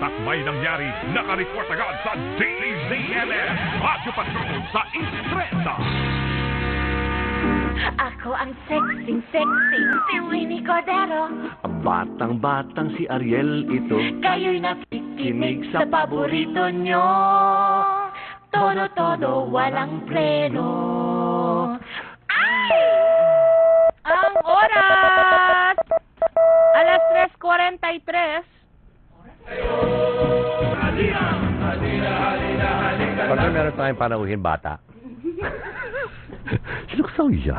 At may nangyari, nakareport agad sa DZMM. Radyo Patrol sa Istreta. Ako ang sexy si Winnie Cordero. Batang-batang si Ariel ito. Kayo'y nakikinig sa paborito nyo. Todo-todo, walang preno. Ay! Ang oras! Alas 3:43. Pagka meron tayong panauhin bata. Sinuksaw siya.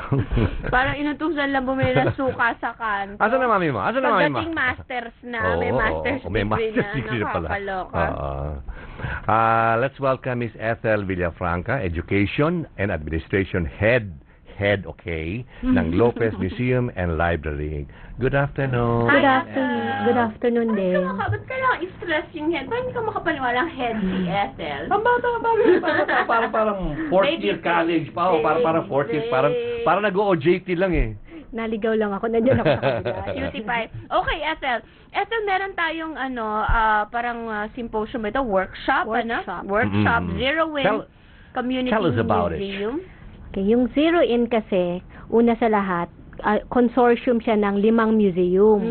Parang inutusan lang bumili ng suka sa kanto. Asan na mami mo? Asan na mami mo? Pagdating masters na, may masters may masters degree na, nakakaloka. Let's welcome Miss Ethel Villafranca, Education and Administration Head, okay, ng Lopez Museum and Library. Good afternoon. Good afternoon. Good afternoon din. Ba't kailangan i-stress yung head? Ba't hindi ka makapaniwalang head si Ethel? Ang bata, parang fourth year college pa. Parang fourth year. Parang nag-OJT lang eh. Naligaw lang ako. Nandiyan ako sa kabila. Cutie pie. Okay, Ethel. Ethel, meron tayong parang symposium ito, workshop. Workshop, Zero Win Community tell us about Museum. Okay, yung Zero In kasi, una sa lahat, consortium siya ng 5 museum.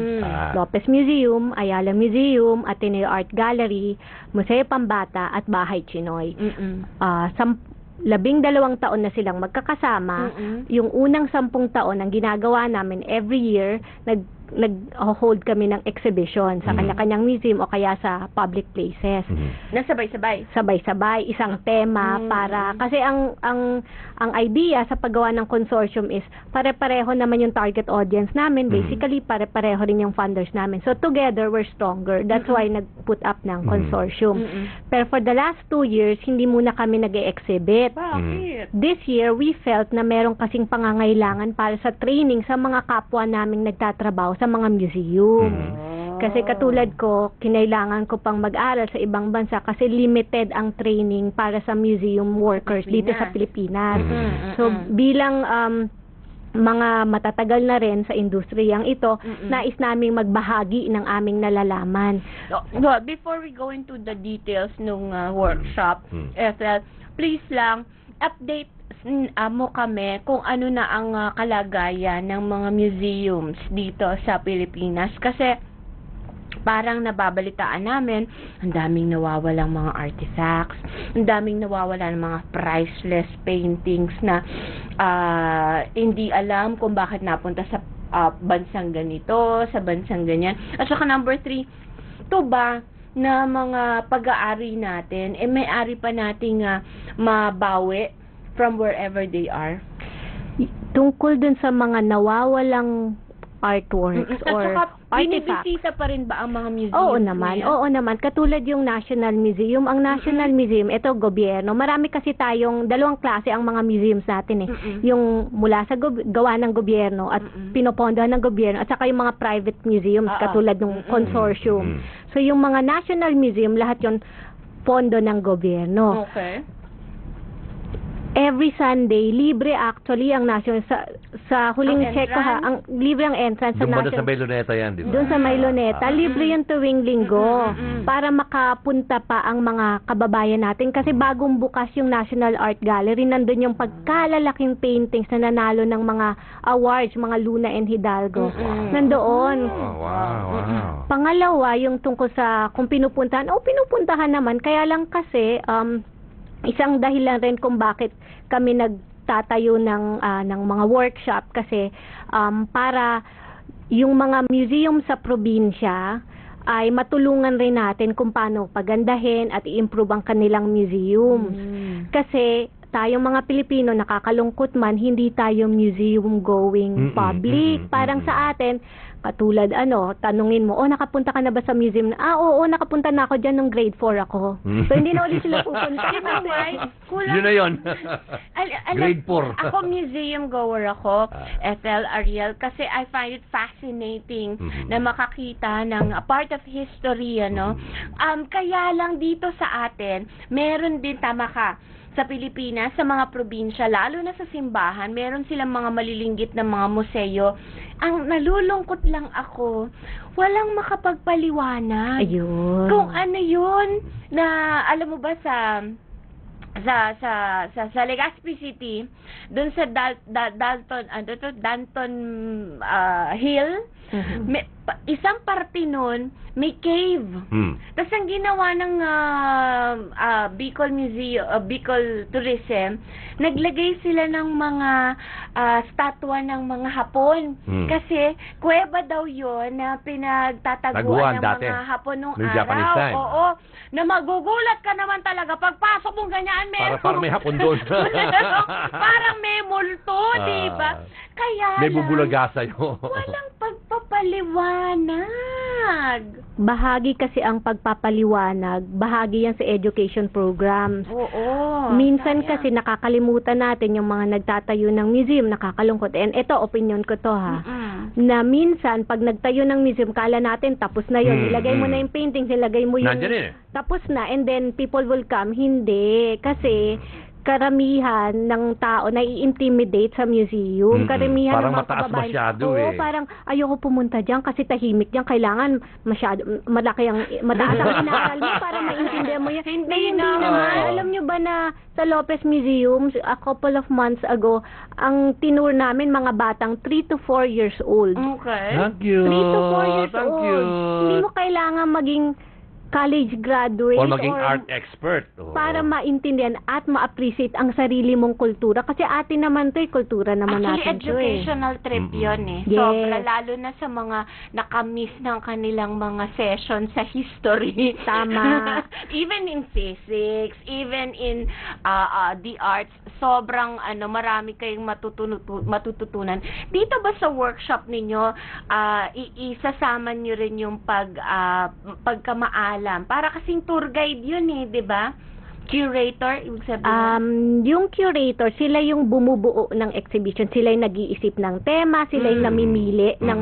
Lopez Museum, Ayala Museum, Ateneo Art Gallery, Museo Pambata, at Bahay Chinoy. 12 taon na silang magkakasama. Yung unang 10 taon, ang ginagawa namin every year, nag-hold kami ng exhibition sa kanya-kanyang museum o kaya sa public places. Nasabay-sabay? Sabay-sabay, isang tema para, kasi ang idea sa paggawa ng consortium is pare-pareho naman yung target audience namin. Basically, pare-pareho rin yung funders namin. So, together, we're stronger. That's why nag-put up ng consortium. Pero for the last 2 years, hindi muna kami nag-e-exhibit. Bakit? This year, we felt na meron kasing pangangailangan para sa training sa mga kapwa naming nagtatrabaho sa mga museum. Kasi katulad ko, kinailangan ko pang mag-aral sa ibang bansa kasi limited ang training para sa museum workers dito sa Pilipinas. So, bilang mga matatagal na rin sa industriyang ito, nais naming magbahagi ng aming nalalaman. Before we go into the details ng workshop, Ethel, please lang, update mo kami kung ano na ang kalagayan ng mga museums dito sa Pilipinas. Kasi parang nababalitaan namin, ang daming nawawalang mga artifacts, ang daming nawawalan ng mga priceless paintings na hindi alam kung bakit napunta sa bansang ganito, sa bansang ganyan. At saka number 3, ito ba na mga pag-aari natin, may-ari pa nating mabawi from wherever they are? Tungkol dun sa mga nawawalang artworks or artifacts. Binibisita pa rin ba ang mga museum? Oo naman. Katulad yung National Museum. Ang National Museum, ito gobyerno. Marami kasi tayong 2 klase ang mga museums natin eh. Yung mula sa gawa ng gobyerno at pinopondohan ng gobyerno at saka yung mga private museums katulad ng consortium. So yung mga National Museum, lahat yon pondo ng gobyerno. Okay. Every Sunday, libre actually ang national sa huling check ko ang libre ang entrance sa national. national. Doon sa Mayloneta yan, di ba? Doon sa Mayloneta, libre yung tuwing linggo para makapunta pa ang mga kababayan natin kasi bagong bukas yung National Art Gallery, nandun yung pagkalalaking paintings na nanalo ng mga awards, mga Luna and Hidalgo. Nandoon. Wow. Pangalawa, yung tungkol sa kung pinupuntahan naman, kaya lang kasi isang dahilan rin kung bakit kami nagtatayo ng mga workshop kasi para yung mga museum sa probinsya ay matulungan rin natin kung paano pagandahin at i-improve ang kanilang museums. Kasi tayong mga Pilipino, nakakalungkot man, hindi tayo museum-going public. Parang sa atin, katulad tanungin mo, nakapunta ka na ba sa museum? Oo, nakapunta na ako dyan nung grade 4 ako. So, hindi na ulit sila pupunta. Yun na yun. Grade 4. Ako museum goer ako, Ethel, Ariel, kasi I find it fascinating na makakita ng a part of history, kaya lang dito sa atin, meron din, tama ka, sa Pilipinas, sa mga probinsya, lalo na sa simbahan, meron silang mga malilinggit na mga museo ang nalulungkot lang ako, walang makapagpaliwanag. Ayun. Kung ano yun na alam mo ba sa Legazpi City, doon sa Danton Hill, isang parte nun may cave. Tapos ang ginawa ng Bicol Museum, Bicol Tourism, naglagay sila ng mga statwa ng mga Hapon. Kasi kuweba daw yun na pinagtataguan ng dati. mga Hapon nung Nung araw. Japanese time. Oo. Na magugulat ka naman talaga pagpasok mong ganyan, Parang may hapon doon. Parang may multo, di ba? Kaya May lang, bubulagasa yun. walang pagpapaliwanag. Bahagi kasi ang pagpapaliwanag, bahagi yan sa education programs. Oo. Minsan sayang. kasi nakakalimutan natin yung mga nagtatayo ng museum, nakakalungkot. And ito, opinion ko to ha. Na minsan, pag nagtayo ng museum, kala natin tapos na yun. Nilagay mo na yung paintings, nilagay mo yung... Nandiyan eh. Tapos na, and then people will come. Hindi. Kasi karamihan ng tao na i-intimidate sa museum. Karamihan Parang ng mga mataas kababayan, masyado oo, eh. parang ayoko pumunta diyan kasi tahimik diyan. Kailangan masyado malaki ang mataas ang inaaral mo para maintindihan mo yan. Hindi naman. Oo. Alam nyo ba na sa Lopez Museum a couple of months ago, ang tinur namin mga batang 3 to 4 years old. Okay. Thank you. 3 to 4 years Thank old. you. Hindi mo kailangan maging college graduate Or maging art expert. Oo. para maintindihan at ma-appreciate ang sarili mong kultura. Kasi atin naman to kultura naman Actually, natin to educational trip yun eh. Yes. Sobra, lalo na sa mga nakamiss ng kanilang mga session sa history. Tama. Even in physics, even in the arts, sobrang marami kayong matututunan. Dito ba sa workshop ninyo, isasama nyo rin yung pagkamaalam? Para kasing tour guide yun eh, di ba? Curator, ibig sabihin. Yung curator, sila yung bumubuo ng exhibition. Sila yung nag-iisip ng tema, sila yung namimili ng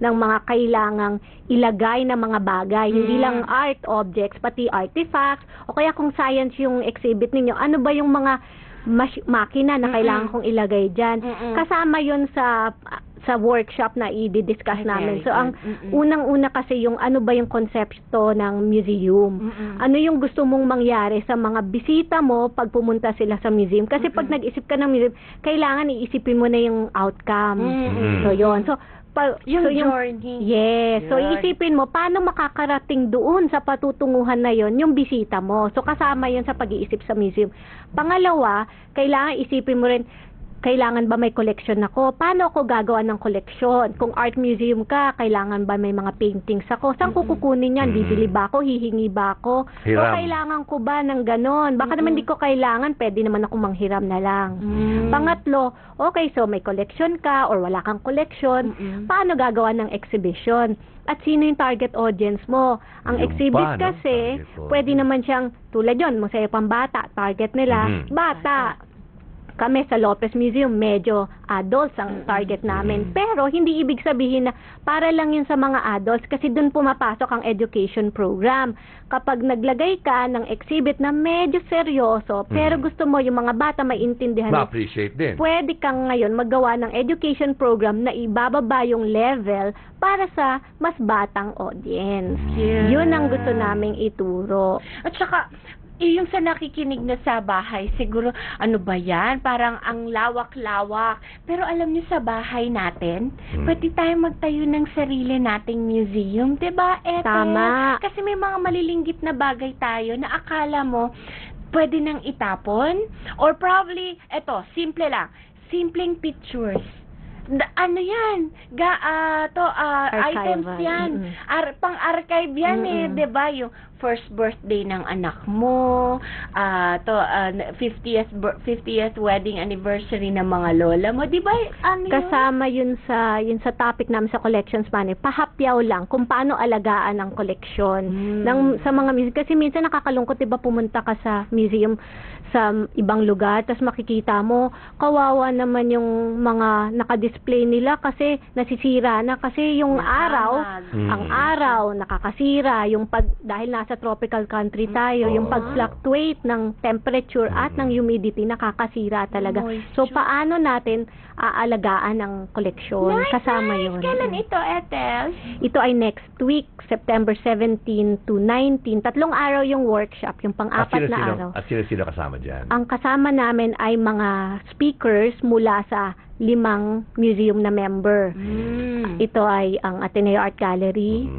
mga kailangang ilagay na mga bagay. Hindi lang art objects, pati artifacts. O kaya kung science yung exhibit ninyo, ano ba yung mga makina na kailangan kong ilagay dyan. Kasama yun sa workshop na i-discuss namin. So, ang unang-una kasi yung ano ba yung konsepto ng museum. Ano yung gusto mong mangyari sa mga bisita mo pag pumunta sila sa museum. Kasi pag nag-isip ka ng museum, kailangan iisipin mo na yung outcome. So, yun. So, yung journey. Yes. So, Yun. iisipin mo, paano makakarating doon sa patutunguhan na yon yung bisita mo. So, kasama yun sa pag-iisip sa museum. Pangalawa, kailangan isipin mo rin, kailangan ba may collection ako? Paano ako gagawa ng collection? Kung art museum ka, kailangan ba may mga paintings ako? Saan ko kukunin yan? Bibili ba ako? Hihingi ba ako? O kailangan ko ba ng ganon? Baka naman di ko kailangan, pwede naman ako manghiram na lang. Pangatlo, okay, so may collection ka or wala kang collection, paano gagawa ng exhibition? At sino yung target audience mo? Ang exhibit kasi, pwede naman siyang, tulad yun, masaya pang bata, target nila, bata. Kami sa Lopez Museum, medyo adults ang target namin. Pero hindi ibig sabihin na para lang yun sa mga adults kasi dun pumapasok ang education program. Kapag naglagay ka ng exhibit na medyo seryoso, pero gusto mo yung mga bata maintindihan, ma-appreciate din. pwede kang ngayon maggawa ng education program na ibababa yung level para sa mas batang audience. Yes. Yun ang gusto naming ituro. At saka, yung sa nakikinig na sa bahay, siguro, ano ba yan? Parang ang lawak-lawak. Pero alam niyo sa bahay natin, pwede tayo magtayo ng sarili nating museum. Diba, Ethel? Tama. Kasi may mga malilinggit na bagay tayo na akala mo, pwede nang itapon. Or probably, simple lang. Simpleng pictures. Ano yan? Items yan. Pang-archive yan eh, 'di ba? Yung first birthday ng anak mo, 50th wedding anniversary ng mga lola mo, 'di ba? Kasama yun sa topic namin sa collections man, pahapyaw lang kung paano alagaan ang collection sa mga museum. Kasi minsan nakakalungkot, 'di ba, pumunta ka sa museum sa ibang lugar, tapos makikita mo, kawawa naman yung mga nakadisplay display nila kasi nasisira na kasi yung araw, ang araw nakakasira, yung dahil nasa tropical country tayo, yung pag-fluctuate ng temperature at ng humidity nakakasira talaga. So paano natin aalagaan ang koleksyon? Kasama yun. Kailan ito, Ethel? Ito ay next week, September 17 to 19. 3 araw yung workshop, yung pang-apat na araw. At sino kasama dyan? Ang kasama namin ay mga speakers mula sa 5 museum na member. Ito ay ang Ateneo Art Gallery,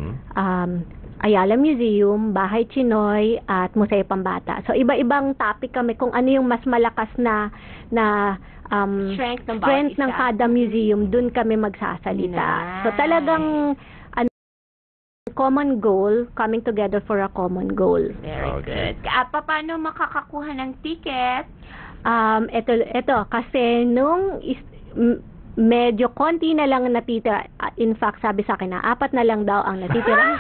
Ayala Museum, Bahay Chinoy, at Museo Pambata. So, iba-ibang topic kami kung ano yung mas malakas na strength ng kada museum, dun kami magsasalita. Nice. So, talagang common goal, coming together for a common goal. Very good. Paano makakakuha ng ticket? Ito kasi nung medyo konti na lang natitira. In fact, sabi sa akin na 4 na lang daw ang natitira.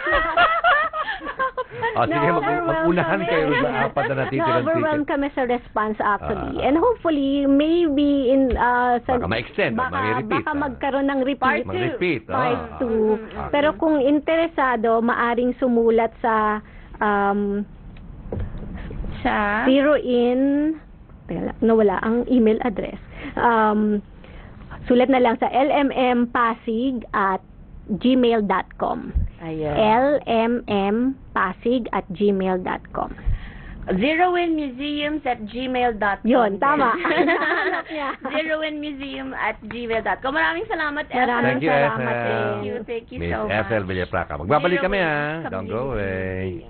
Sige, mag-unahan kayo sa 4 na natitira. Na-overwhelm kami sa response actually. And hopefully, maybe in baka ma-extend, ma-repeat. Baka magkaroon ng repeat. Mag-repeat. Part 2. Pero kung interesado, maaring sumulat sa nawala ang email address. Sulat na lang sa lmmpasig@gmail.com. lmmpasig@gmail.com. ZeroWinMuseums@gmail.com. Yun, tama. ZeroWinMuseum@gmail.com. Maraming salamat, Maraming Thank you, salamat. Ethel. Thank you Miss so much. Ethel Villafranca. Magbabalik kami, ha? Don't go away.